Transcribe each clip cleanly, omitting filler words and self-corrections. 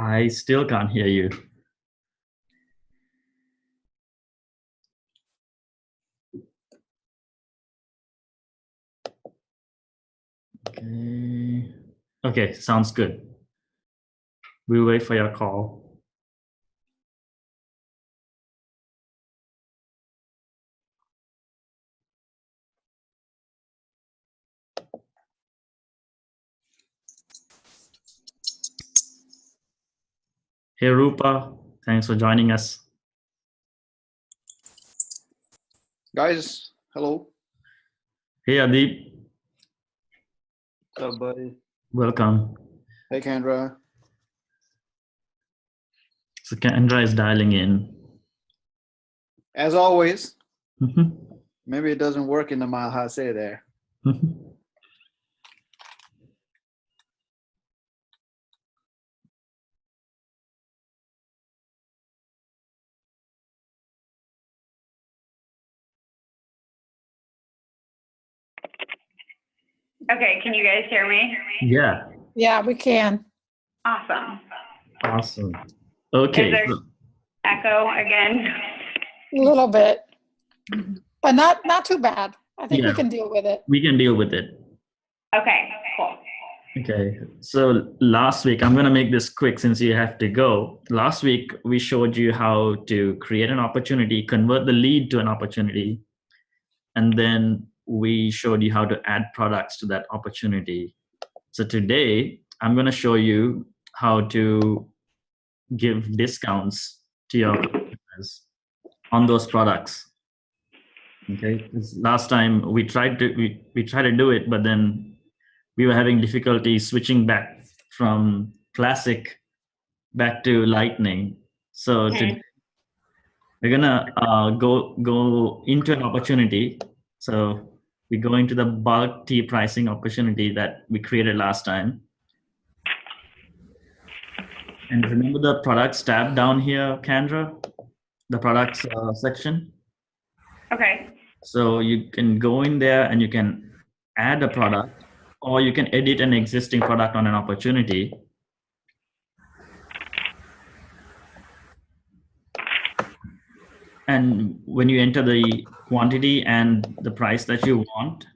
I still can't hear you. Okay. Okay, sounds good. We'll wait for your call. Hey, Rupa. Thanks for joining us. Guys, hello. Hey, Adib. What's up, buddy? Welcome. Hey, Kendra. So Kendra is dialing in. As always, Mhm. maybe it doesn't work in the Mile High Say there. Okay, can you guys hear me? Yeah. Yeah, we can. Awesome. Awesome. Okay. Is there echo again? A little bit, but not too bad. I think Yeah. we can deal with it. We can deal with it. Okay, cool. Okay. So last week, I'm going to make this quick since you have to go. Last week, we showed you how to create an opportunity, convert the lead to an opportunity, and then we showed you how to add products to that opportunity. So today, I'm going to show you how to give discounts to your customers on those products. Okay. 'Cause last time we tried to do it, but then we were having difficulty switching back from classic back to lightning. So today we're gonna go into an opportunity. So we go into the bulk tea pricing opportunity that we created last time. And remember the products tab down here, Kendra? The products section. Okay. So you can go in there and you can add a product, or you can edit an existing product on an opportunity. And when you enter the quantity and the price that you want,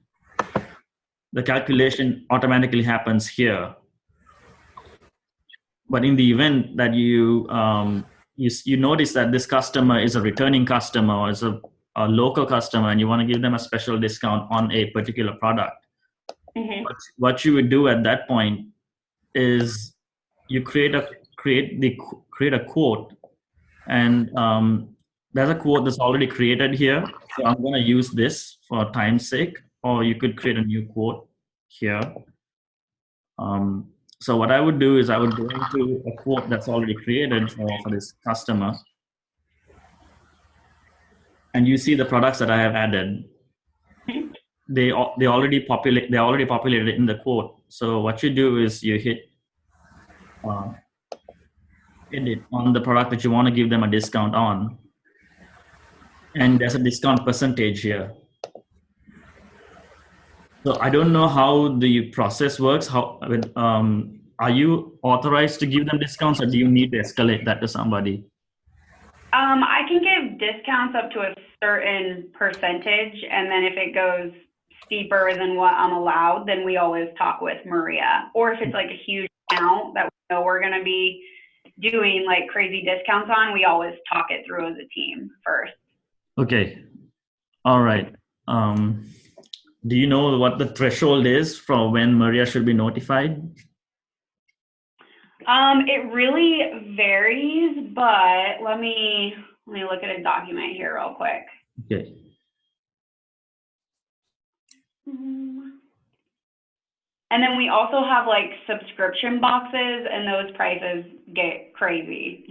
the calculation automatically happens here. But in the event that you notice that this customer is a returning customer or is a local customer, and you want to give them a special discount on a particular product, what you would do at that point is you create a quote, and there's a quote that's already created here. So I'm going to use this for time's sake, or you could create a new quote here. So what I would do is I would go into a quote that's already created for this customer, and you see the products that I have added. They already populated in the quote. So what you do is you hit edit on the product that you want to give them a discount on, and there's a discount percentage here. So I don't know how the process works. Are you authorized to give them discounts, or do you need to escalate that to somebody? I can give discounts up to a certain percentage, and then if it goes steeper than what I'm allowed, then we always talk with Maria. Or if it's like a huge amount that we know we're going to be doing like crazy discounts on, we always talk it through as a team first. Okay. All right. Do you know what the threshold is for when Maria should be notified? It really varies, but let me look at a document here real quick. Okay. And then we also have like subscription boxes, and those prices get crazy.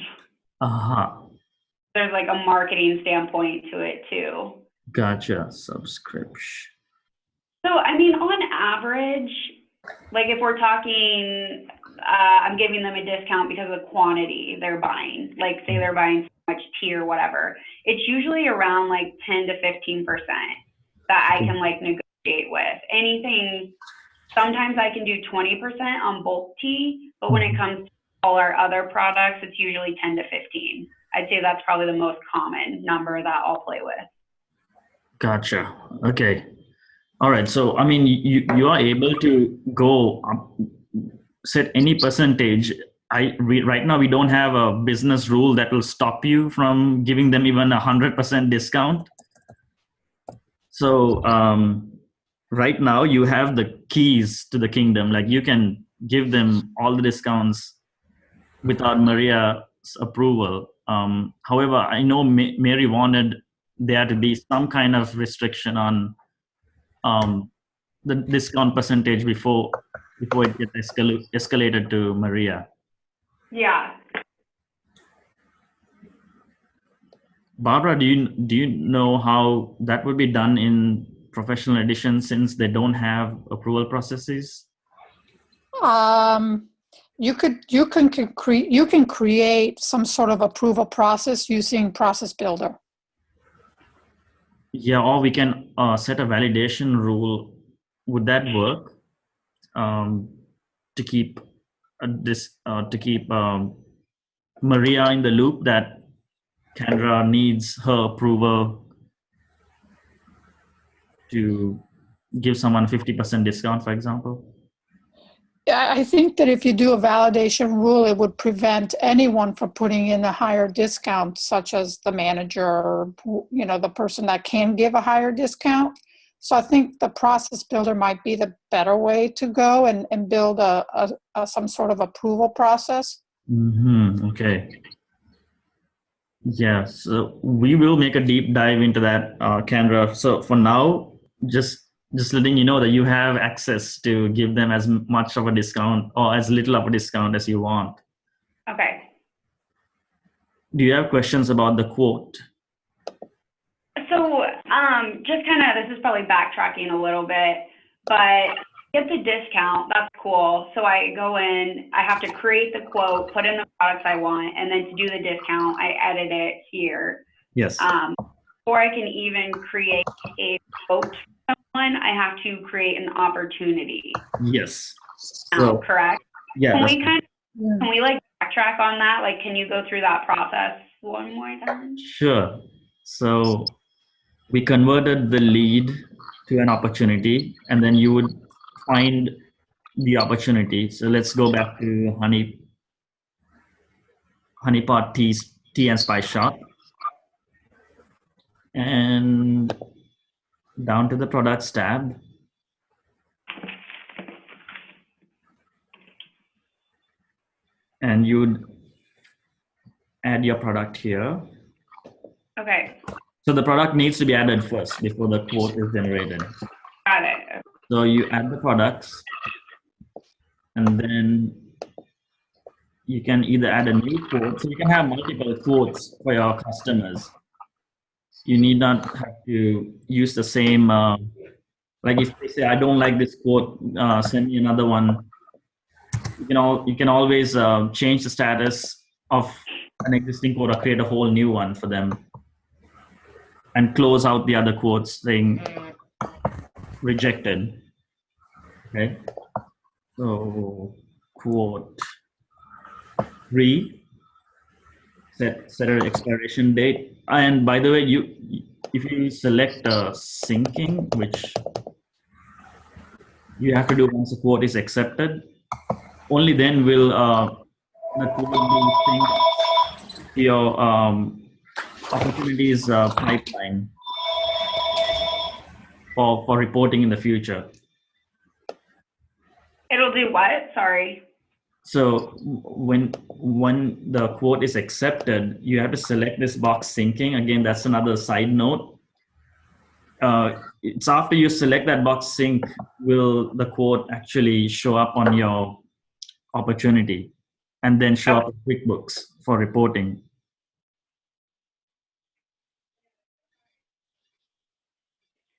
There's like a marketing standpoint to it too. Gotcha. Subscription. So, I mean, on average, like if we're talking, I'm giving them a discount because of the quantity they're buying. Like say they're buying so much tea or whatever. It's usually around like 10 to 15% that I can like negotiate with. Anything, sometimes I can do 20% on bulk tea, but when it comes to all our other products, it's usually 10 to 15. I'd say that's probably the most common number that I'll play with. Gotcha. Okay. All right. So, I mean, you are able to go up, set any percentage. Right now we don't have a business rule that will stop you from giving them even 100% discount. So right now you have the keys to the kingdom. Like you can give them all the discounts without Maria's approval. However, I know Mary wanted there to be some kind of restriction on the discount percentage before it gets escalated to Maria. Yeah. Barbara, do you know how that would be done in professional edition since they don't have approval processes? You can create some sort of approval process using Process Builder. Yeah, or we can set a validation rule. Would that work to keep Maria in the loop that Kendra needs her approval to give someone 50% discount, for example? Yeah, I think that if you do a validation rule, it would prevent anyone from putting in a higher discount, such as the manager or, the person that can give a higher discount. So I think the Process Builder might be the better way to go and build some sort of approval process. Mm-hmm. Okay. Yeah, so we will make a deep dive into that, Kendra. So for now, just letting you know that you have access to give them as much of a discount or as little of a discount as you want. Okay. Do you have questions about the quote? So just kind of, this is probably backtracking a little bit, but get the discount, that's cool. So I go in, I have to create the quote, put in the products I want, and then to do the discount, I edit it here. Yes. Or I can even create a quote for someone, I have to create an opportunity. Yes. So, correct? Yeah. Can we like backtrack on that? Like, can you go through that process one more time? Sure. So we converted the lead to an opportunity, and then you would find the opportunity. So let's go back to Honeypot Tea and Spice Shop, and down to the products tab. And you'd add your product here. Okay. So the product needs to be added first before the quote is generated. Got it. So you add the products, and then you can either add a new quote. So you can have multiple quotes for your customers. You need not have to use the same, like if they say, I don't like this quote, send me another one. You can always change the status of an existing quote or create a whole new one for them and close out the other quotes saying rejected. Okay. So quote 3, set an expiration date. And by the way, if you select syncing, which you have to do once a quote is accepted, only then will the quote be synced to your opportunities pipeline for reporting in the future. It'll do what? Sorry. So when the quote is accepted, you have to select this box syncing. Again, that's another side note. It's after you select that box sync will the quote actually show up on your opportunity and then show up in QuickBooks for reporting.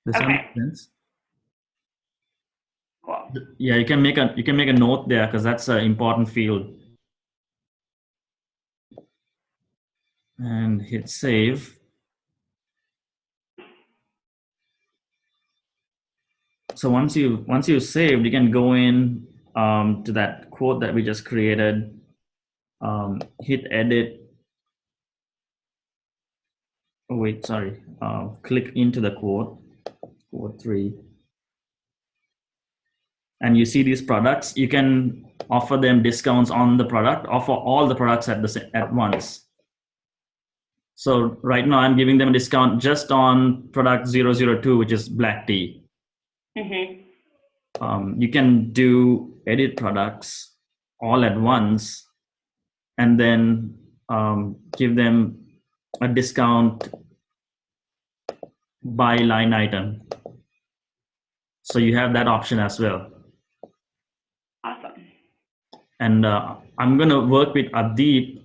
Does that make sense? Cool. Yeah, you can make a note there because that's an important field. And hit save. So once you saved, you can go in to that quote that we just created hit edit. Oh, wait, sorry. Click into the quote 3. And you see these products, you can offer them discounts on the product, offer all the products at once. So right now I'm giving them a discount just on product 002, which is black tea. Mm-hmm. You can do edit products all at once and then give them a discount by line item. So you have that option as well. Awesome. And I'm going to work with Adeep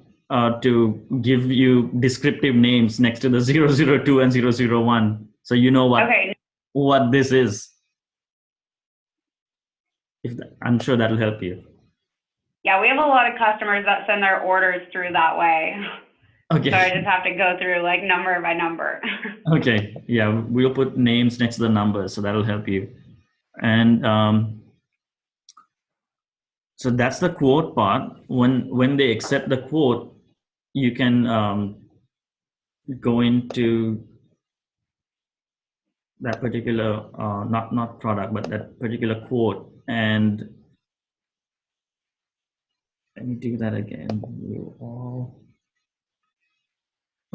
to give you descriptive names next to the 002 and 001. So you know what this is. I'm sure that'll help you. Yeah, we have a lot of customers that send their orders through that way. Okay. So I just have to go through like number by number. Okay. Yeah, we'll put names next to the numbers, so that'll help you. And so that's the quote part. When they accept the quote, you can go into that particular not product, but that particular quote, and let me do that again.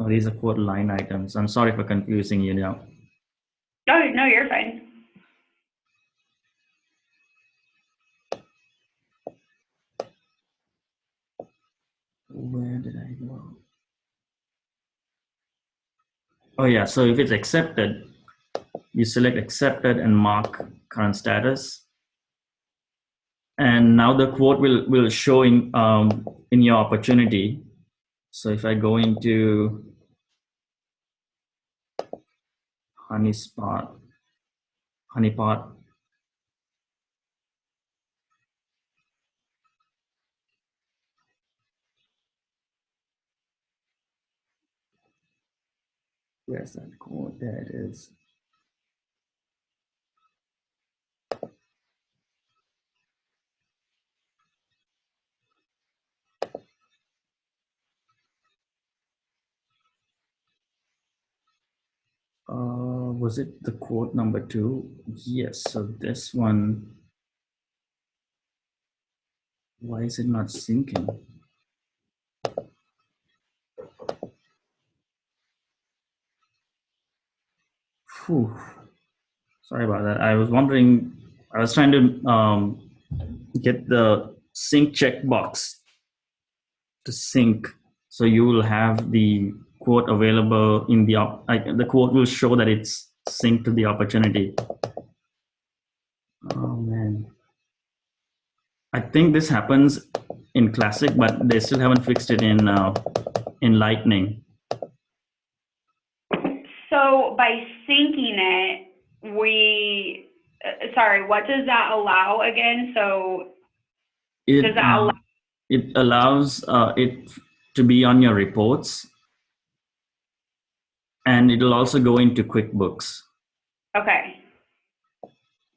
Oh, these are quote line items. I'm sorry for confusing you now. No, you're fine. Where did I go? Oh yeah, so if it's accepted, you select accepted and mark current status. And now the quote will show in your opportunity. So if I go into honeypot, where's that quote? There it is. Was it the quote number 2? Yes. So this one, why is it not syncing? Whew. Sorry about that. I was wondering, I was trying to get the sync checkbox to sync. So you will have the quote available in the quote will show that it's synced to the opportunity. Oh man. I think this happens in Classic, but they still haven't fixed it in Lightning. So by syncing it, sorry, what does that allow again? So does that allow? It allows it to be on your reports, and it'll also go into QuickBooks. Okay.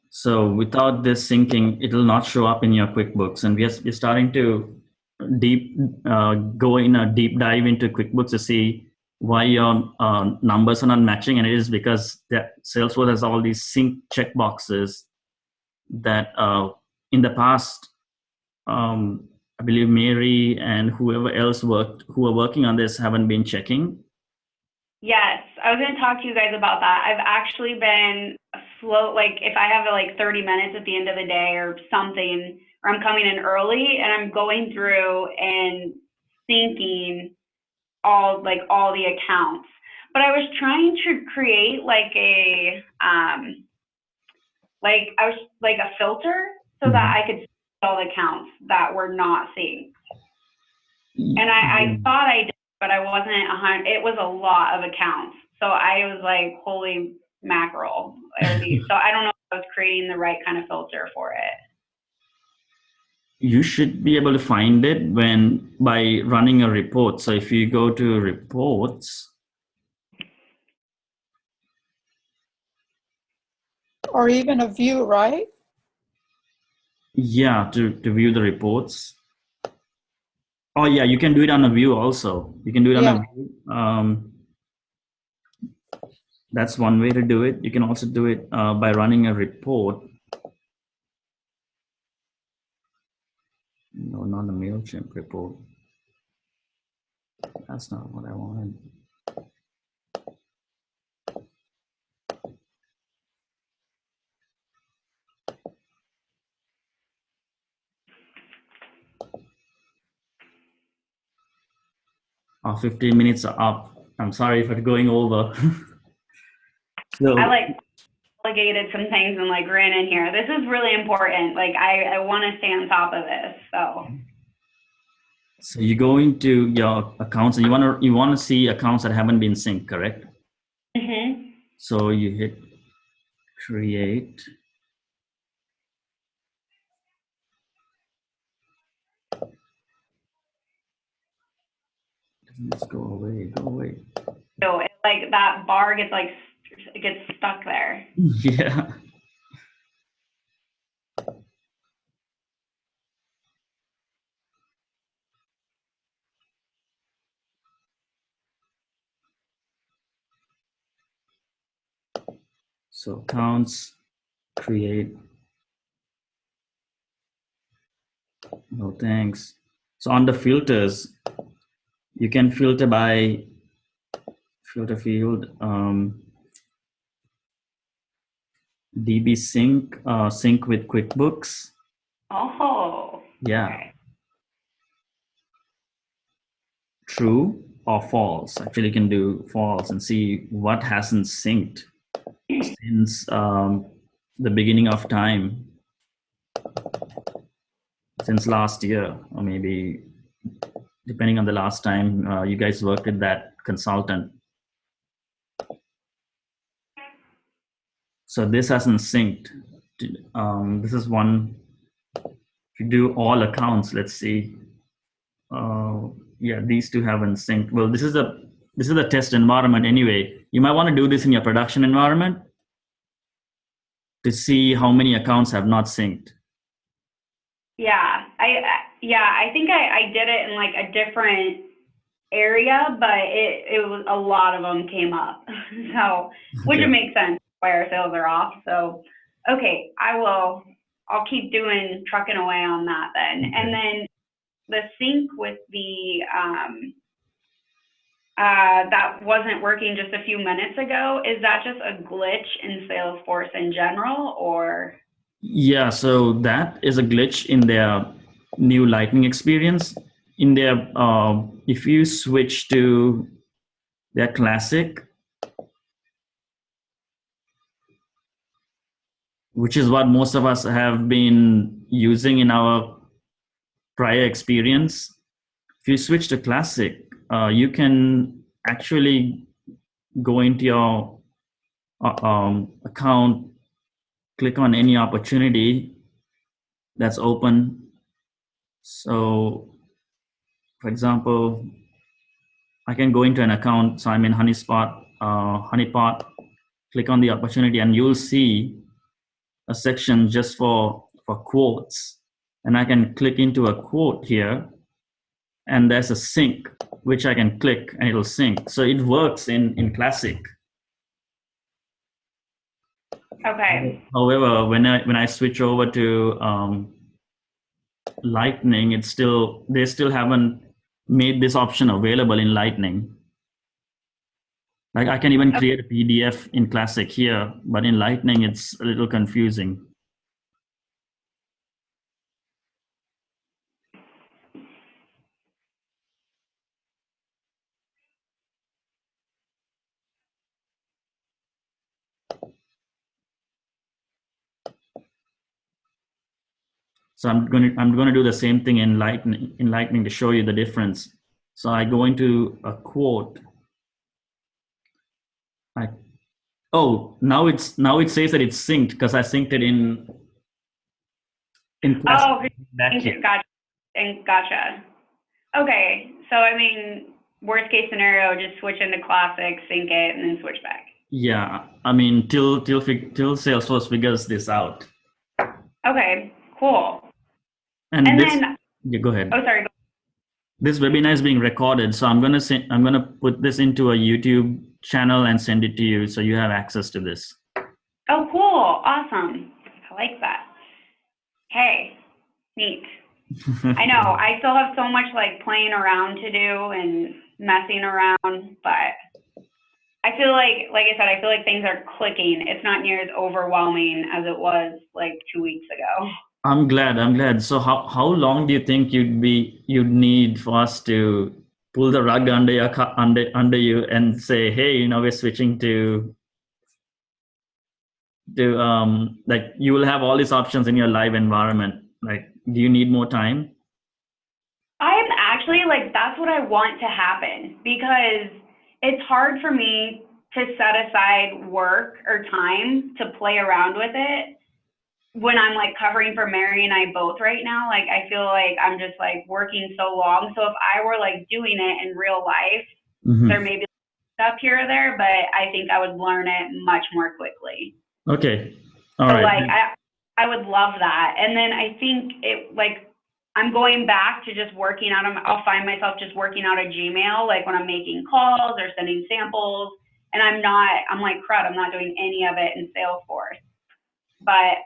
So without this syncing, it'll not show up in your QuickBooks. And we're starting to go in a deep dive into QuickBooks to see why your numbers are not matching. And it is because that Salesforce has all these sync checkboxes that in the past, I believe Mary and whoever else who are working on this haven't been checking. Yes, I was going to talk to you guys about that. I've actually been slow, like if I have like 30 minutes at the end of the day or something, or I'm coming in early and I'm going through and syncing all the accounts. But I was trying to create like a filter so that I could see all the accounts that were not synced. And I thought I did, but I wasn't 100. It was a lot of accounts. So I was like, holy mackerel. So I don't know if I was creating the right kind of filter for it. You should be able to find it by running a report. So if you go to reports. Or even a view, right? Yeah, to view the reports. Oh yeah, you can do it on a view also. You can do it on a Yeah. view. That's one way to do it. You can also do it by running a report. No, not a MailChimp report. That's not what I wanted. Oh, 15 minutes are up. I'm sorry for going over. So I like delegated some things and like ran in here. This is really important. Like I want to stay on top of this. So you go into your accounts and you want to see accounts that haven't been synced, correct? Mm-hmm. So you hit create. Let's go away, go away. So it, like that bar gets like it gets stuck there. Yeah. So accounts, create. No thanks. So on the filters, you can filter by filter field, DB sync, sync with QuickBooks. Oh. Yeah. Okay. True or false. Actually, you can do false and see what hasn't synced since the beginning of time, since last year, or maybe depending on the last time you guys worked with that consultant. So this hasn't synced. This is one. If you do all accounts, let's see. Yeah, these two haven't synced. Well, this is the test environment anyway. You might want to do this in your production environment to see how many accounts have not synced. Yeah. I think I did it in like a different area, but it was a lot of them came up. So which Okay. it makes sense why our sales are off. So okay, I'll keep trucking away on that then. Okay. And then the sync with the that wasn't working just a few minutes ago. Is that just a glitch in Salesforce in general, or? Yeah, so that is a glitch in their new Lightning experience. In their, if you switch to their classic, which is what most of us have been using in our prior experience, if you switch to classic, you can actually go into your account, click on any opportunity that's open. So, for example, I can go into an account. So I'm in Honeypot, click on the opportunity, and you'll see a section just for quotes. And I can click into a quote here, and there's a sync, which I can click and it'll sync. So it works in Classic. Okay. However, when I switch over to Lightning, they still haven't made this option available in Lightning. Like I can even create a PDF in Classic here, but in Lightning, it's a little confusing. So I'm going to do the same thing in Lightning to show you the difference. So I go into a quote. Now it says that it's synced because I synced it in Classic. Oh, gotcha. Okay, so I mean, worst case scenario, just switch into Classic, sync it, and then switch back. Yeah, I mean till Salesforce figures this out. Okay, cool. And And this, then, yeah, go ahead. oh, sorry. this webinar is being recorded, so I'm gonna put this into a YouTube channel and send it to you, so you have access to this. Oh, cool. Awesome. I like that. Hey, neat. I know. I still have so much like playing around to do and messing around, but I feel like I said, I feel like things are clicking. It's not near as overwhelming as it was like 2 weeks ago. I'm glad. So how long do you think you'd need for us to pull the rug under under you and say, hey, we're switching to like you will have all these options in your live environment. Like, do you need more time? I am actually like, that's what I want to happen, because it's hard for me to set aside work or time to play around with it when I'm like covering for Mary and I both right now. Like, I feel like I'm just like working so long. So if I were like doing it in real life, there may be stuff here or there, but I think I would learn it much more quickly. Okay. All so right. Like I would love that. And then I think it like I'm going back to just working out. I'll find myself just working out a Gmail, like when I'm making calls or sending samples. And I'm like, crud, I'm not doing any of it in Salesforce. But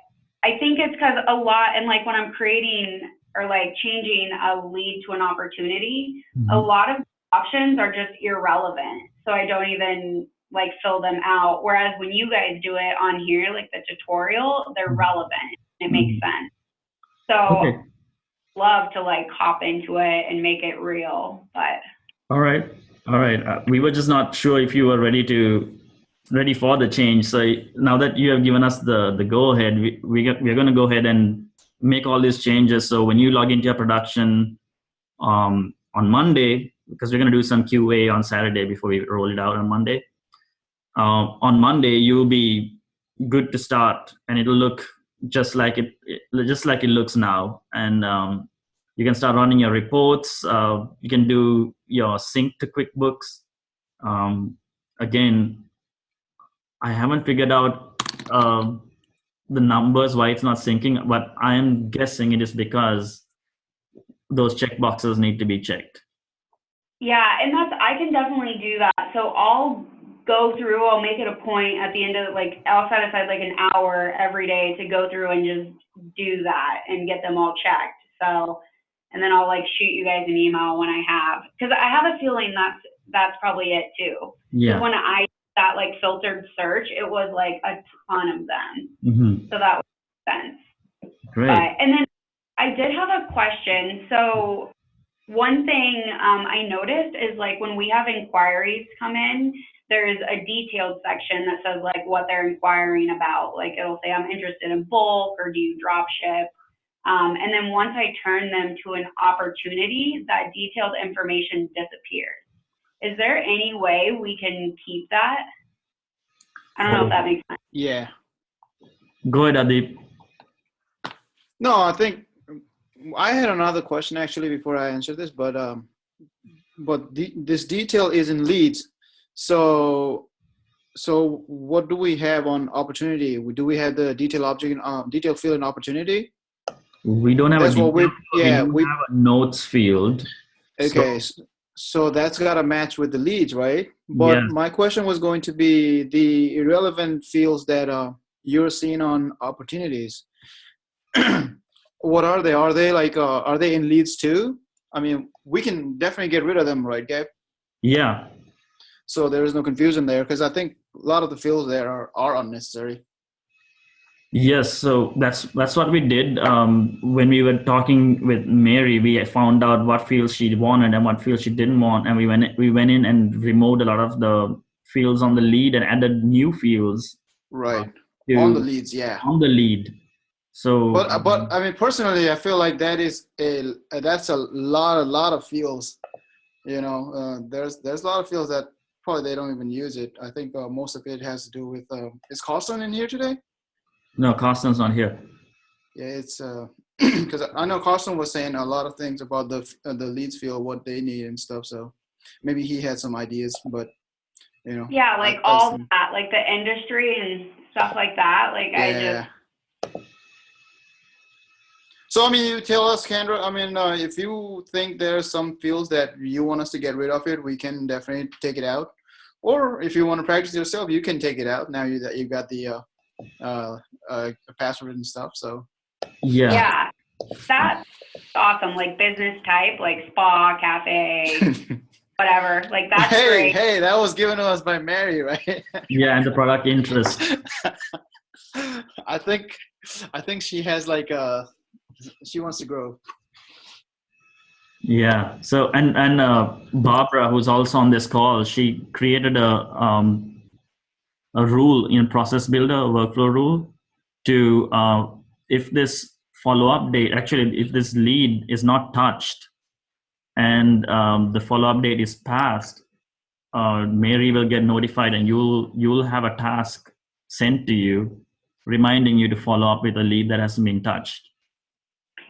I think it's because a lot, and like when I'm creating or like changing a lead to an opportunity, a lot of options are just irrelevant. So I don't even like fill them out. Whereas when you guys do it on here, like the tutorial, they're relevant. It makes sense. So love to like hop into it and make it real. But all right. We were just not sure if you were ready for the change. So now that you have given us the go ahead, we're going to go ahead and make all these changes. So when you log into your production on Monday, because we're going to do some QA on Saturday before we roll it out on Monday. On Monday, you'll be good to start, and it'll look just like it looks now. And you can start running your reports. You can do your sync to QuickBooks. Again, I haven't figured out the numbers why it's not syncing, but I am guessing it is because those checkboxes need to be checked. Yeah, and I can definitely do that. So I'll make it a point at the end of like, I'll set aside like an hour every day to go through and just do that and get them all checked. So, and then I'll like shoot you guys an email when I have, because I have a feeling that's probably it too. Yeah. When I that like filtered search, it was like a ton of them. So that makes sense. Great. And then I did have a question. So one thing I noticed is like when we have inquiries come in, there's a detailed section that says like what they're inquiring about. Like it'll say, I'm interested in bulk, or do you drop ship? And then once I turn them to an opportunity, that detailed information disappears. Is there any way we can keep that? I don't know if that makes sense. Yeah. Go ahead, Adip. No, I think I had another question actually before I answer this, but this detail is in leads. So what do we have on opportunity? Do we have the detail object, detail field in opportunity? We don't have we have a notes field. Okay, so that's got to match with the leads, right? But my question was going to be the irrelevant fields that you're seeing on opportunities. What are they? Are they like are they in leads too? I mean, we can definitely get rid of them, right, Gabe? Yeah. So there is no confusion there, because I think a lot of the fields there are unnecessary. Yes, so that's what we did. When we were talking with Mary, we found out what fields she wanted and what fields she didn't want, and we went in and removed a lot of the fields on the lead and added new fields. Right. On the leads, yeah. On the lead. So, but I mean, personally, I feel like that's a lot of fields. You know, there's a lot of fields that probably they don't even use it. I think most of it has to do with. Is Carlson in here today? No, Carlson's not here. Yeah, it's because I know Carlson was saying a lot of things about the leads field, what they need and stuff. So maybe he had some ideas, but you know. Yeah, like all that, like the industry and stuff like that. Like yeah. So, I mean, you tell us, Kendra, I mean, if you think there's some fields that you want us to get rid of it, we can definitely take it out. Or if you want to practice yourself, you can take it out now that you've got the password and stuff. So, yeah, that's awesome. Like business type, like spa, cafe, whatever. Like that's great. Hey, that was given to us by Mary, right? Yeah, and the product interest. I think she has like she wants to grow. Yeah. So and Barbara, who's also on this call, she created a rule in Process Builder, a workflow rule, to if this follow-up date, actually, if this lead is not touched and the follow-up date is passed, Mary will get notified, and you'll have a task sent to you reminding you to follow up with a lead that hasn't been touched.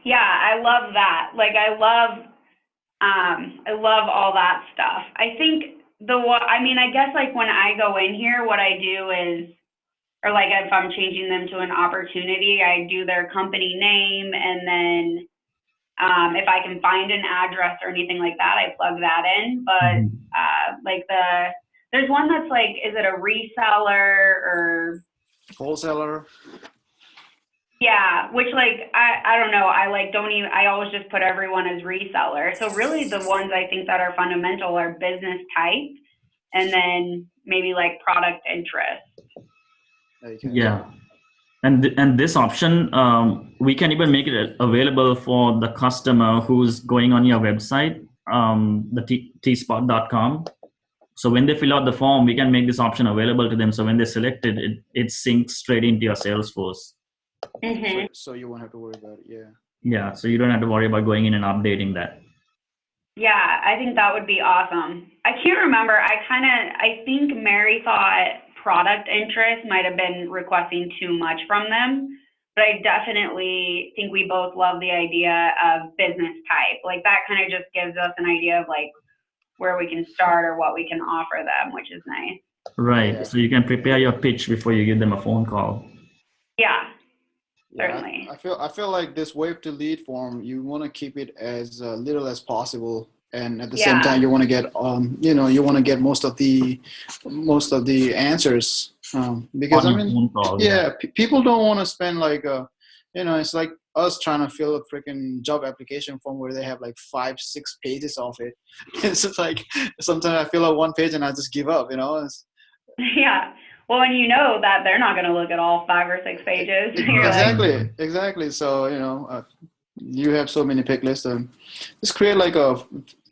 Yeah, I love that. Like I love all that stuff. I think I guess like when I go in here, what I do is, or like if I'm changing them to an opportunity, I do their company name, and then if I can find an address or anything like that, I plug that in. But there's one that's like, is it a reseller or wholesaler? Yeah, which like I don't know. I always just put everyone as reseller. So really the ones I think that are fundamental are business type, and then maybe like product interest. Okay. Yeah. And this option, we can even make it available for the customer who's going on your website, the TeaSpot.com. So when they fill out the form, we can make this option available to them. So when they select it, it syncs straight into your Salesforce. Mm-hmm. So you won't have to worry about it. Yeah. Yeah. So you don't have to worry about going in and updating that. Yeah, I think that would be awesome. I can't remember. I think Mary thought product interest might have been requesting too much from them, but I definitely think we both love the idea of business type. Like that kind of just gives us an idea of like where we can start or what we can offer them, which is nice. Right. Yeah. So you can prepare your pitch before you give them a phone call. Yeah. Certainly. I feel like this wave to lead form, you want to keep it as little as possible, and at the same time you want to get you want to get most of the answers, because I mean people don't want to spend like it's like us trying to fill a freaking job application form where they have like 5-6 pages of it. It's just like sometimes I fill out one page and I just give up, Yeah. Well, and you know that they're not going to look at all 5 or 6 pages. Exactly. So, you have so many pick lists, and just create like a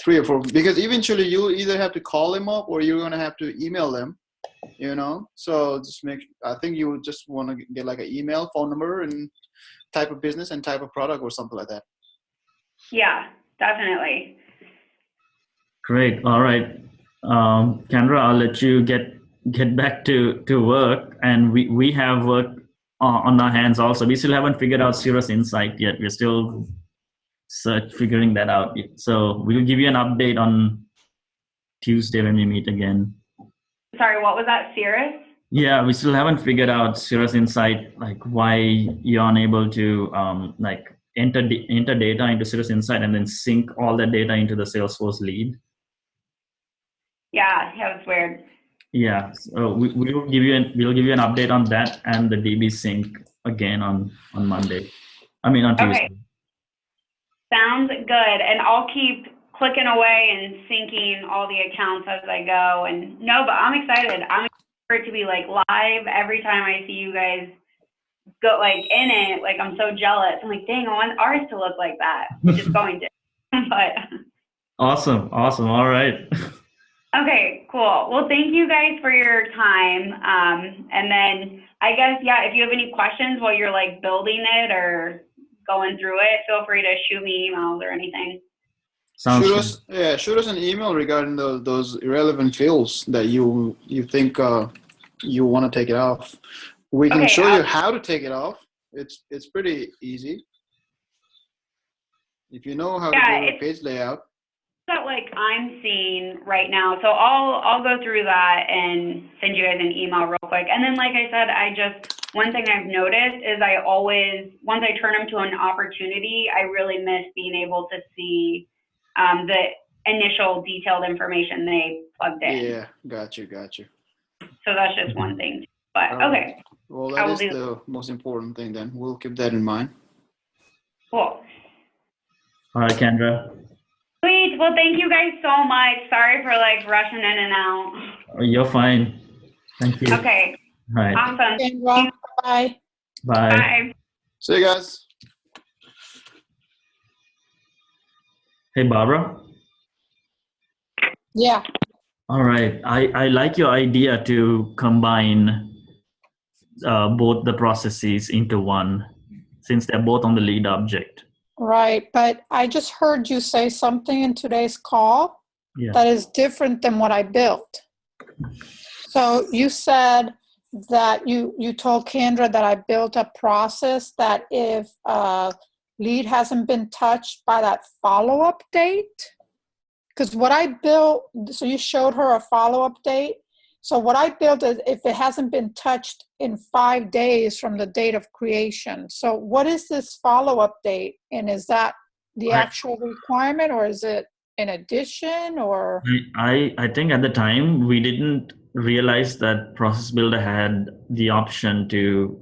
3 or 4, because eventually you'll either have to call them up or you're going to have to email them, So I think you would just want to get like an email, phone number, and type of business and type of product or something like that. Yeah, definitely. Great. All right. Kendra, I'll let you get back to work, and we have work on our hands also. We still haven't figured out Cirrus Insight yet. We're still figuring that out. So we'll give you an update on Tuesday when we meet again. Sorry, what was that, Cirrus? Yeah, we still haven't figured out Cirrus Insight, like why you're unable to enter data into Cirrus Insight and then sync all that data into the Salesforce lead. Yeah, that was weird. Yeah, so we'll give you an update on that and the DB sync again on Monday. On Tuesday. Okay. Sounds good, and I'll keep clicking away and syncing all the accounts as I go. And but I'm excited. I'm excited for it to be like live every time I see you guys go like in it. Like I'm so jealous. I'm like, dang, I want ours to look like that, which is going to. But awesome. All right. Okay, cool. Well, thank you guys for your time. And then I guess, if you have any questions while you're like building it or going through it, feel free to shoot me emails or anything. Shoot us an email regarding those irrelevant fields that you think you want to take it off. We can show you how to take it off. It's pretty easy. If you know how to do a page layout. That like I'm seeing right now. So I'll go through that and send you guys an email real quick. And then like I said, I just one thing I've noticed is I always, once I turn them to an opportunity, I really miss being able to see the initial detailed information they plugged in. Yeah, got you. So that's just one thing. But okay. Well, that is the most important thing then. We'll keep that in mind. Cool. All right, Kendra. Sweet. Well, thank you guys so much. Sorry for like rushing in and out. You're fine. Thank you. Okay. All right. Awesome. Kendra, bye. Bye. Bye. See you guys. Hey, Barbara. Yeah. All right. I like your idea to combine both the processes into one, since they're both on the lead object. Right. But I just heard you say something in today's call that is different than what I built. So you said that you told Kendra that I built a process that if lead hasn't been touched by that follow-up date, because what I built, so you showed her a follow-up date. So what I built is if it hasn't been touched in 5 days from the date of creation. So what is this follow-up date? And is that the actual requirement, or is it in addition, or? I think at the time we didn't realize that Process Builder had the option to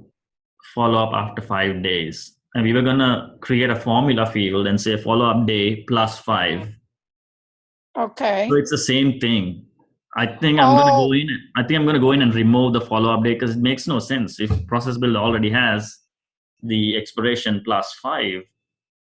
follow up after 5 days. And we were gonna create a formula field and say follow-up day plus 5. Okay. So it's the same thing. I think I'm gonna go in. I think I'm gonna go in and remove the follow-up day, because it makes no sense if Process Builder already has the expiration plus 5.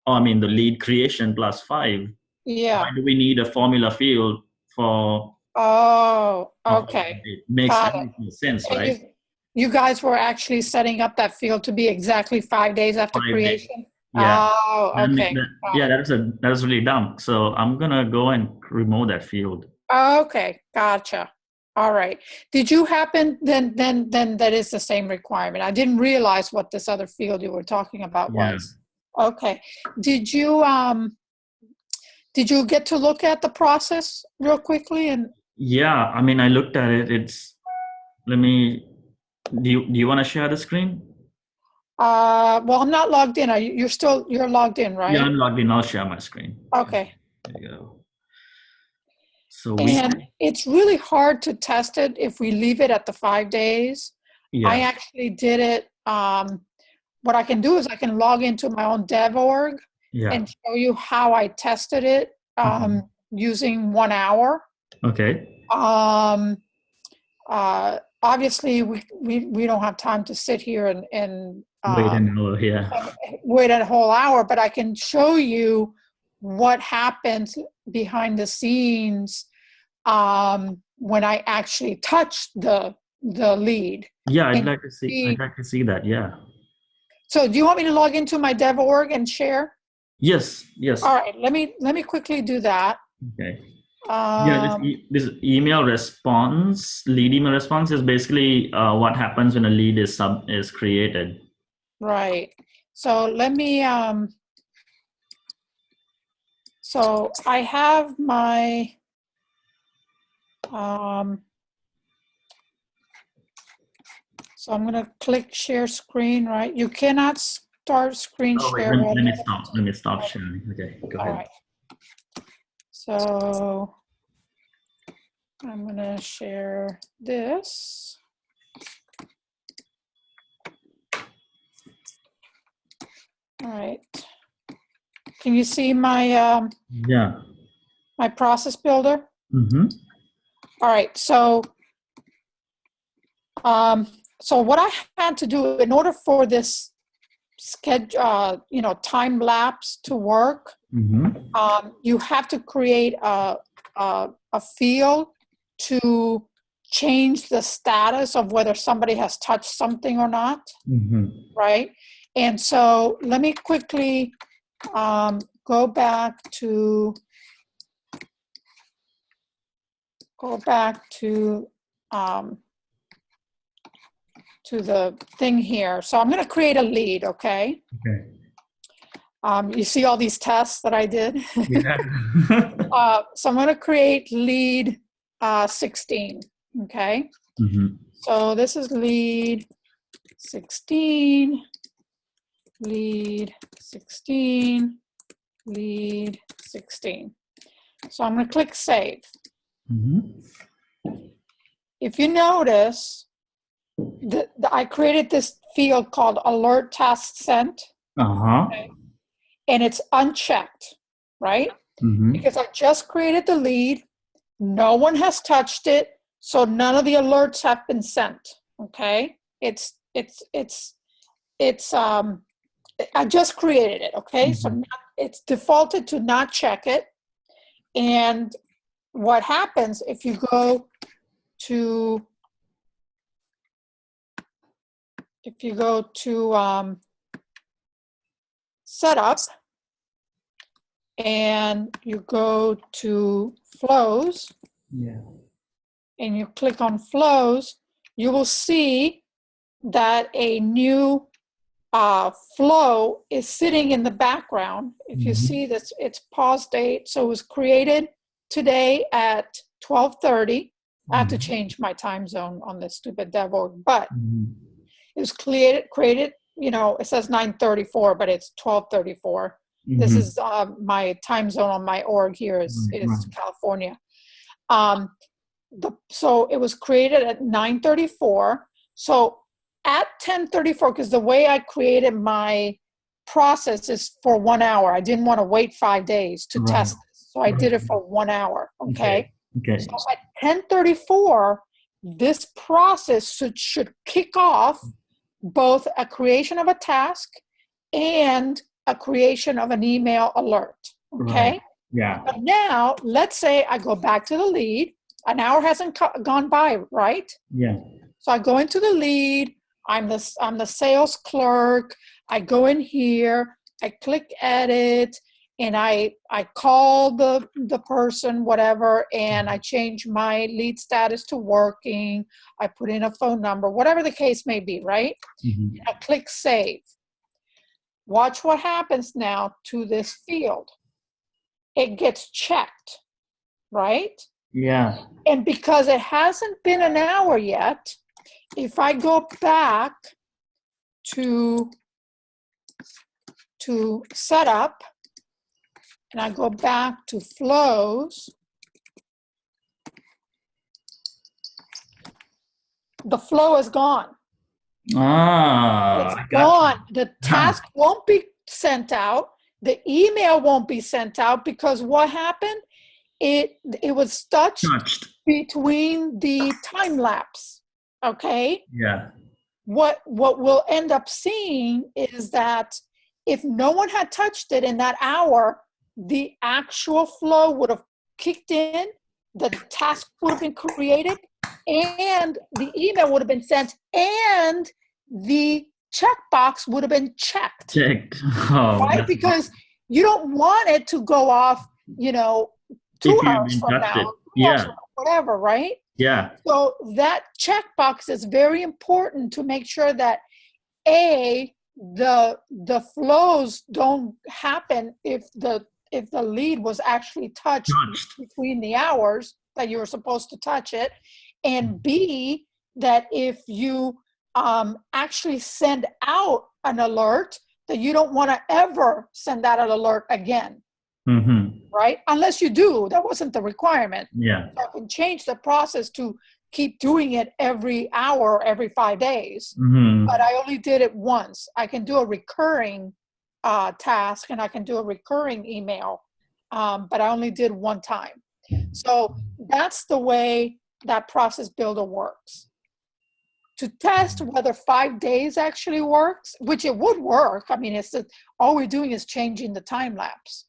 Or I mean the lead creation plus 5. Yeah. Why do we need a formula field for? Oh, okay. It makes no sense, right? You guys were actually setting up that field to be exactly 5 days after 5 creation? days. Yeah. Oh, okay. That's really dumb. So I'm gonna go and remove that field. Okay, gotcha. All right. Did you happen then that is the same requirement? I didn't realize what this other field you were talking about was. Okay. Did you get to look at the process real quickly? And yeah, I mean, I looked at it. Do you want to share the screen? Well, I'm not logged in. You're logged in, right? Yeah, I'm logged in. I'll share my screen. Okay. There you go. So it's really hard to test it if we leave it at the 5 days. Yeah. I actually did it. What I can do is I can log into my own dev org and show you how I tested it using 1 hour. Okay. Obviously, we don't have time to sit here and wait an hour. Wait a whole hour, but I can show you what happens behind the scenes when I actually touch the lead. Yeah, I'd like to see that. Yeah. So do you want me to log into my dev org and share? Yes. All right, let me quickly do that. Okay. This email response, lead email response is basically what happens when a lead is created. Right. So let me so I have my so I'm going to click share screen, right? You cannot start screen share. Let me stop sharing. Okay, go ahead. All right. So I'm going to share this. All right. Can you see my my process builder? Mm-hmm. All right. So so what I had to do in order for this schedule, time lapse to work, you have to create a field to change the status of whether somebody has touched something or not, right? And so let me quickly go back to the thing here. So I'm going to create a lead, okay? Okay. You see all these tests that I did? Yeah. So I'm going to create lead 16, okay? So this is lead 16, lead 16, lead 16. So I'm going to click save. If you notice, I created this field called alert task sent. Okay, and it's unchecked, right? Because I just created the lead. No one has touched it. So none of the alerts have been sent. Okay. I just created it. Okay. So it's defaulted to not check it. And what happens if you go to setup and you go to flows, and you click on flows, you will see that a new flow is sitting in the background. If you see this, it's pause date. So it was created today at 12:30. I have to change my time zone on this stupid dev org, but it was created, you know, it says 9:34, but it's 12:34. This is my time zone on my org here is California. So it was created at 9:34. So at 10:34, because the way I created my process is for 1 hour. I didn't want to wait 5 days to test this. So I did it for 1 hour. Okay. So at 10:34, this process should kick off both a creation of a task and a creation of an email alert. Okay. But now let's say I go back to the lead. An hour hasn't gone by, right? So I go into the lead. I'm the sales clerk. I go in here. I click edit, and I call the person, whatever, and I change my lead status to working. I put in a phone number, whatever the case may be, right? And I click save. Watch what happens now to this field. It gets checked, right? And because it hasn't been an hour yet, if I go back to setup and I go back to flows, the flow is gone. It's gone. The task won't be sent out. The email won't be sent out because what happened? It was touched between the time lapse. Okay. What we'll end up seeing is that if no one had touched it in that hour, the actual flow would have kicked in, the task would have been created, and the email would have been sent, and the checkbox would have been checked. Right? Because you don't want it to go off, 2 hours from now, whatever, right? So that checkbox is very important to make sure that the flows don't happen if the lead was actually touched between the hours that you were supposed to touch it, and B, that if you actually send out an alert, that you don't want to ever send out an alert again. Right? Unless you do, that wasn't the requirement. So I can change the process to keep doing it every hour, every 5 days. But I only did it once. I can do a recurring task, and I can do a recurring email, but I only did one time. So that's the way that process builder works. To test whether 5 days actually works, which it would work. I mean, all we're doing is changing the time lapse.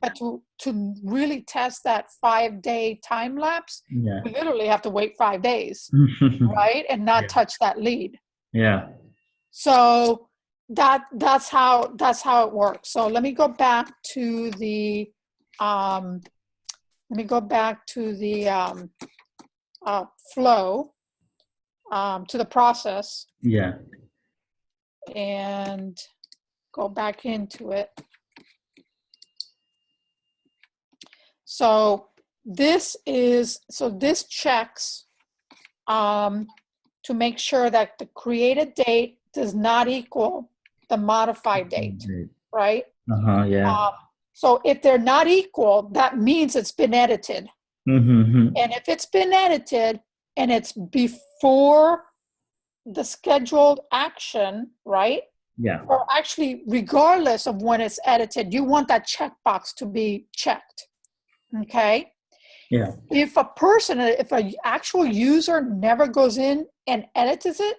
But to really test that 5-day time lapse, we literally have to wait 5 days, right? And not touch that lead. So that's how it works. So let me go back to the flow. To the process. And go back into it. So this checks to make sure that the created date does not equal the modified date, right? Yeah. So if they're not equal, that means it's been edited. Mm-hmm. And if it's been edited and it's before the scheduled action, right? Yeah. Or actually, regardless of when it's edited, you want that checkbox to be checked. Okay. Yeah. If an actual user never goes in and edits it,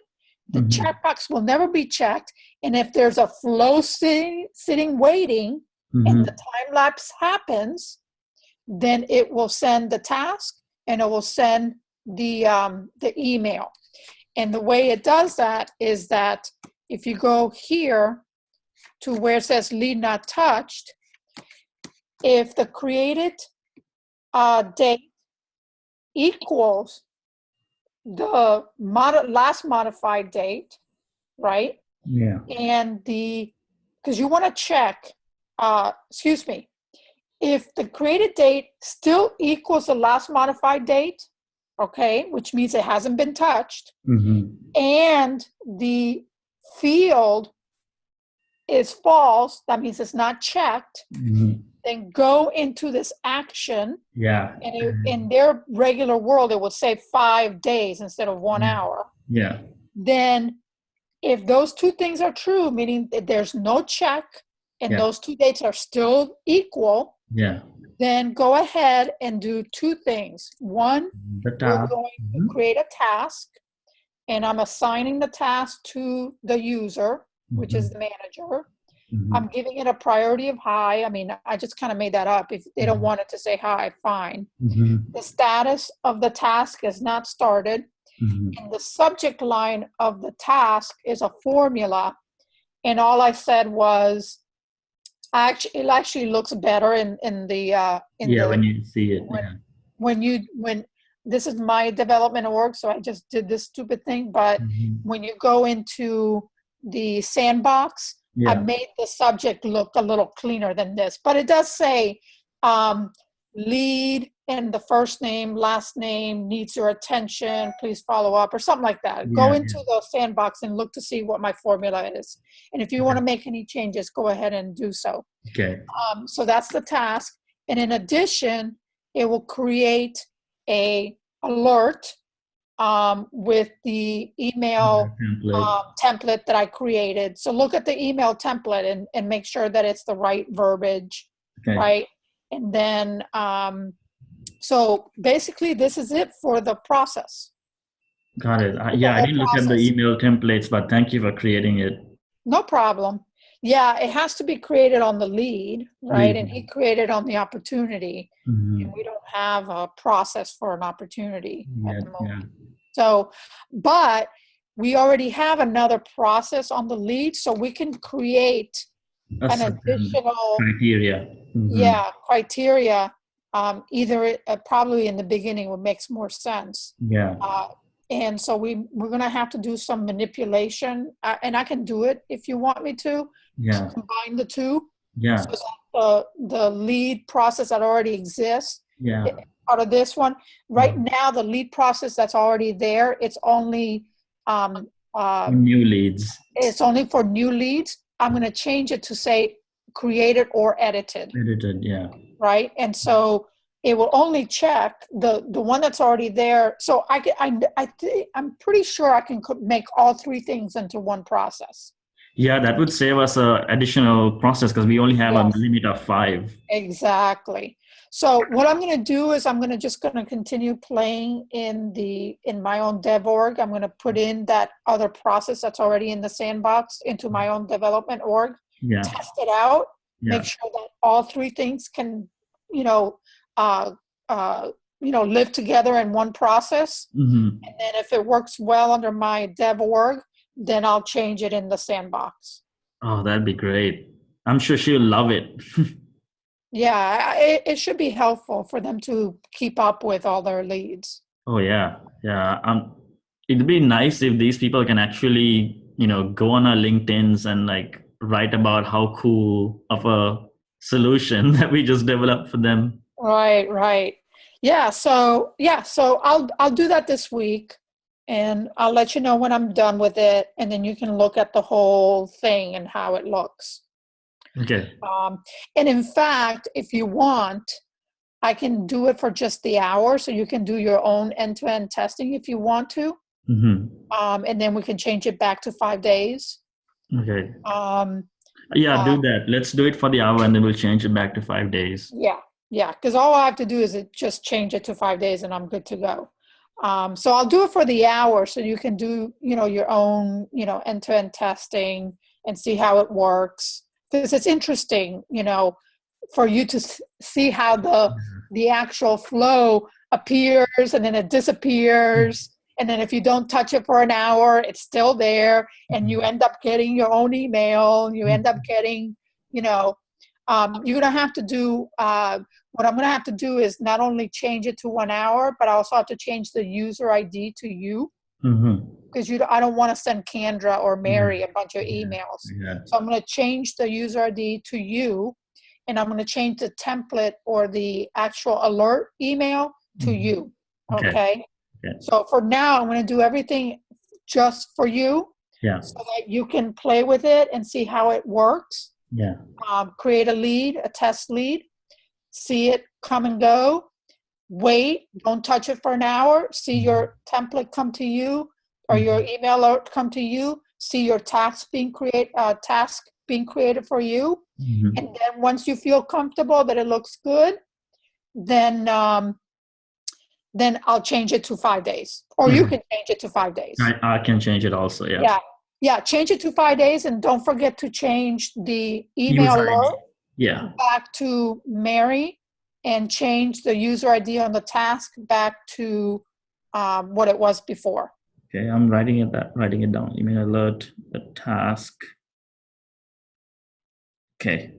the checkbox will never be checked. And if there's a flow sitting waiting, and the time lapse happens, then it will send the task and it will send the email. And the way it does that is that if you go here to where it says lead not touched, if the created date equals the last modified date, right? Yeah. And because you want to check, if the created date still equals the last modified date, okay, which means it hasn't been touched, and the field is false, that means it's not checked, then go into this action. Yeah. And in their regular world, it would say 5 days instead of 1 hour. Yeah. Then if those two things are true, meaning that there's no check and those two dates are still equal, then go ahead and do two things. One, we're going to create a task, and I'm assigning the task to the user, which is the manager. I'm giving it a priority of high. I mean, I just kind of made that up. If they don't want it to say high, fine. The status of the task is not started. And the subject line of the task is a formula. And all I said was, it actually looks better in the when you see it. When this is my development org, so I just did this stupid thing. But when you go into the sandbox, I made the subject look a little cleaner than this. But it does say lead and the first name, last name, needs your attention, please follow up, or something like that. Go into the sandbox and look to see what my formula is. And if you want to make any changes, go ahead and do so. Okay. So that's the task. And in addition, it will create a alert with the email template that I created. So look at the email template and make sure that it's the right verbiage, right? And then, so basically this is it for the process. Got it. I didn't look at the email templates, but thank you for creating it. No problem. Yeah, it has to be created on the lead, right? And he created on the opportunity. And we don't have a process for an opportunity at the moment. So, but we already have another process on the lead, so we can create an additional criteria. Criteria. Either probably in the beginning would makes more sense. And so we're going to have to do some manipulation, and I can do it if you want me to combine the two. So that the lead process that already exists out of this one. Right now, the lead process that's already there, it's only new leads. It's only for new leads. I'm going to change it to say created or edited. Edited, right? And so it will only check the one that's already there. So I'm pretty sure I can make all three things into one process. Yeah, that would save us an additional process because we only have a limit of 5. Exactly. So what I'm going to do is I'm going to continue playing in my own dev org. I'm going to put in that other process that's already in the sandbox into my own development org. Test it out. Make sure that all three things can, live together in one process. And then if it works well under my dev org, then I'll change it in the sandbox. Oh, that'd be great. I'm sure she'll love it. It should be helpful for them to keep up with all their leads. Oh, yeah. It'd be nice if these people can actually, go on our LinkedIn's and write about how cool of a solution that we just developed for them. Right. So I'll do that this week. and I'll let you know when I'm done with it, and then you can look at the whole thing and how it looks. Okay. And in fact, if you want, I can do it for just the hour, so you can do your own end-to-end testing if you want to. Mm-hmm. And then we can change it back to 5 days. Okay. Yeah, do that. Let's do it for the hour, and then we'll change it back to 5 days. Yeah, because all I have to do is just change it to 5 days, and I'm good to go. So I'll do it for the hour, so you can do, your own, end-to-end testing and see how it works. Because it's interesting, for you to see how the actual flow appears and then it disappears. And then if you don't touch it for an hour, it's still there, and you end up getting your own email. You end up getting, you're going to have to do, what I'm going to have to do is not only change it to 1 hour, but I also have to change the user ID to you. Because I don't want to send Kendra or Mary a bunch of emails. So I'm going to change the user ID to you, and I'm going to change the template or the actual alert email to you. Okay? So for now, I'm going to do everything just for you, so that you can play with it and see how it works. Create a test lead, see it come and go. Wait, don't touch it for an hour. See your template come to you, or your email alert come to you. See your task being created for you. And then once you feel comfortable that it looks good, then I'll change it to 5 days, or you can change it to 5 days. I can change it also. Yeah. Change it to 5 days, and don't forget to change the email alert back to Mary, and change the user ID on the task back to what it was before. Okay, I'm writing it down. Email alert, the task. Okay.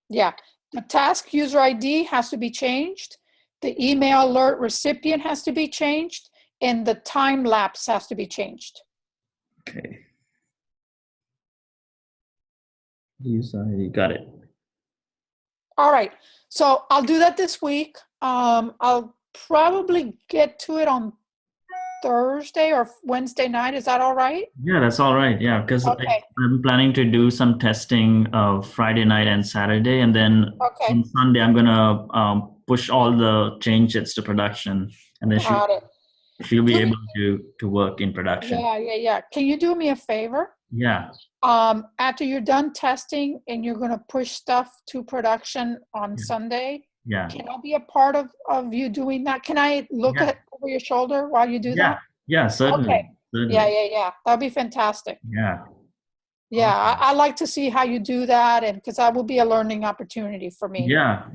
Yeah, the task user ID has to be changed. The email alert recipient has to be changed, and the time lapse has to be changed. Okay. User ID, got it. All right, so I'll do that this week. I'll probably get to it on Thursday or Wednesday night. Is that all right? Yeah, that's all right. Yeah, because I'm planning to do some testing Friday night and Saturday, and then on Sunday I'm gonna push all the changes to production, and then she'll be able to work in production. Yeah. Can you do me a favor? Yeah. After you're done testing and you're going to push stuff to production on Sunday, can I be a part of you doing that? Can I look over your shoulder while you do that? Yeah, certainly. Okay. Certainly. Yeah. That'd be fantastic. Yeah. Yeah, awesome. I like to see how you do that, and because that will be a learning opportunity for me. Yeah,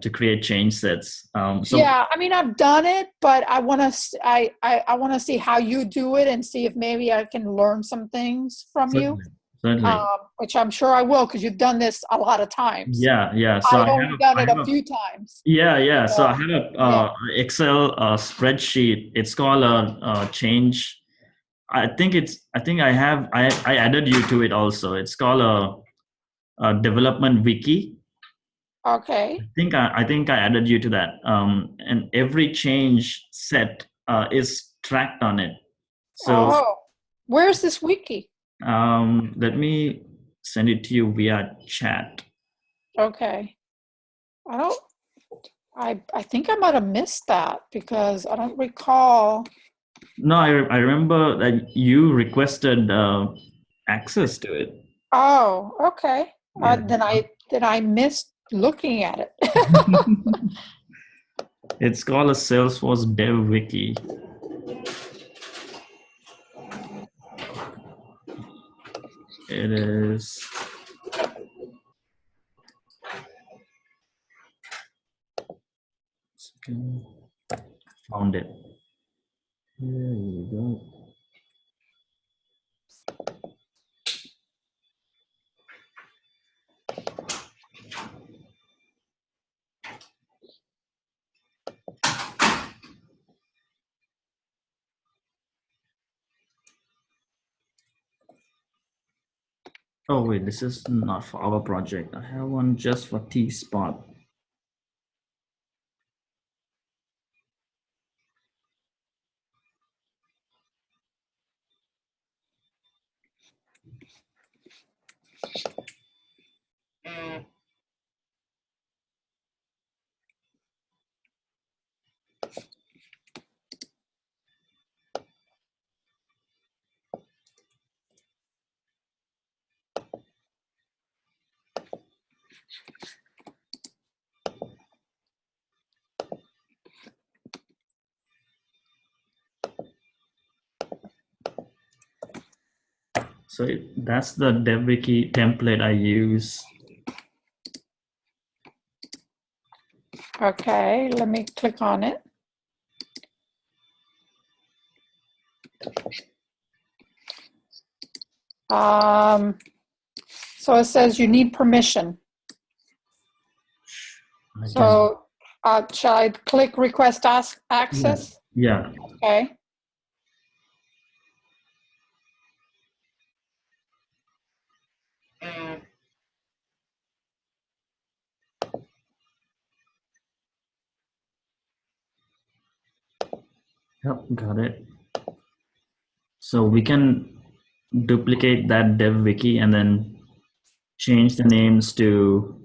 to create change sets. Yeah, I mean, I've done it, but I want to I want to see how you do it and see if maybe I can learn some things from you. Certainly. Which I'm sure I will, because you've done this a lot of times. Yeah. So I've only done it a few times. Yeah. So I have a Excel spreadsheet. It's called a change. I think I added you to it also. It's called a development wiki. Okay. I think I added you to that. And every change set is tracked on it. So where's this wiki? Let me send it to you via chat. Okay. I think I might have missed that, because I don't recall. No, I remember that you requested access to it. Oh, okay. Then I missed looking at it. It's called a Salesforce Dev Wiki. It is. Found it. There you go. Oh wait, this is not for our project. I have one just for TeaSpot. So that's the DevWiki template I use. Okay, let me click on it. So it says you need permission. So shall I click request access? Yeah. Okay. Yep, got it. So we can duplicate that dev wiki and then change the names to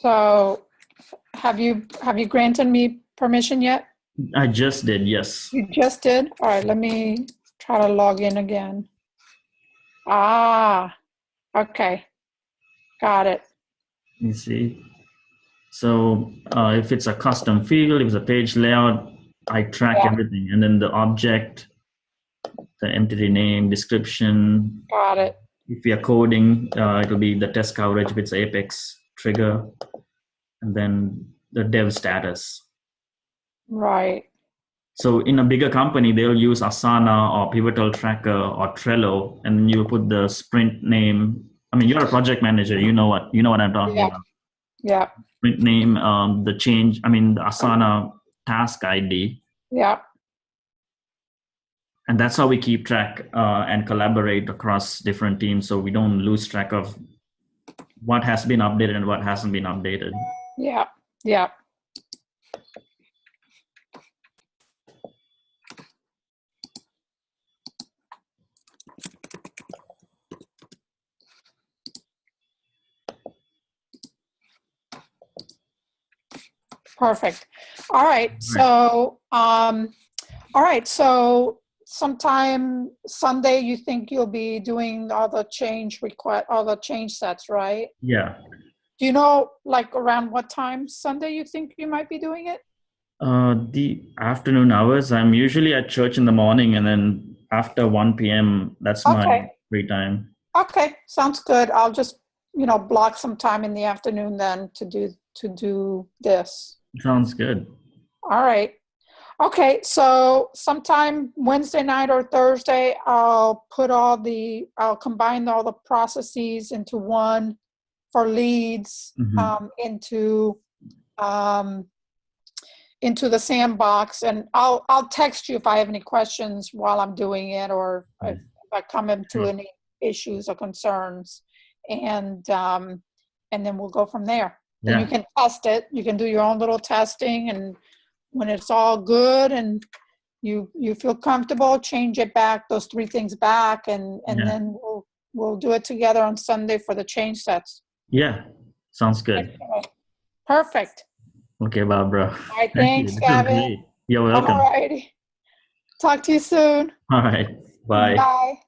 So have you granted me permission yet? I just did, yes. You just did? All right, let me try to log in again. Ah, okay. Got it. You see. So if it's a custom field, if it's a page layout, I track everything. And then the object, the entity name, description. Got it. If we are coding, it'll be the test coverage if it's Apex trigger, and then the dev status. Right. So in a bigger company, they'll use Asana or Pivotal Tracker or Trello, and you put the sprint name. I mean, you're a project manager. You know what I'm talking about. Yeah. Sprint name, the change. I mean, the Asana task ID. Yeah. And that's how we keep track and collaborate across different teams, so we don't lose track of what has been updated and what hasn't been updated. Yeah. Yeah. Perfect. All right. So, all right. So sometime Sunday, you think you'll be doing all the change sets, right? Yeah. Do you know, like, around what time Sunday you think you might be doing it? The afternoon hours. I'm usually at church in the morning, and then after 1 p.m., that's my free time. Okay. Sounds good. I'll just, block some time in the afternoon then to do this. Sounds good. All right. Okay, so sometime Wednesday night or Thursday, I'll combine all the processes into one for leads, into the sandbox, and I'll text you if I have any questions while I'm doing it, or if I come into any issues or concerns, and then we'll go from there. Then you can test it. You can do your own little testing, and when it's all good and you feel comfortable, change it back, those 3 things back, and then we'll do it together on Sunday for the change sets. Yeah, sounds good. Okay. Perfect. Okay, Barbara. All right, thanks, Gavin. You're welcome. All righty. Talk to you soon. All right, bye. Bye.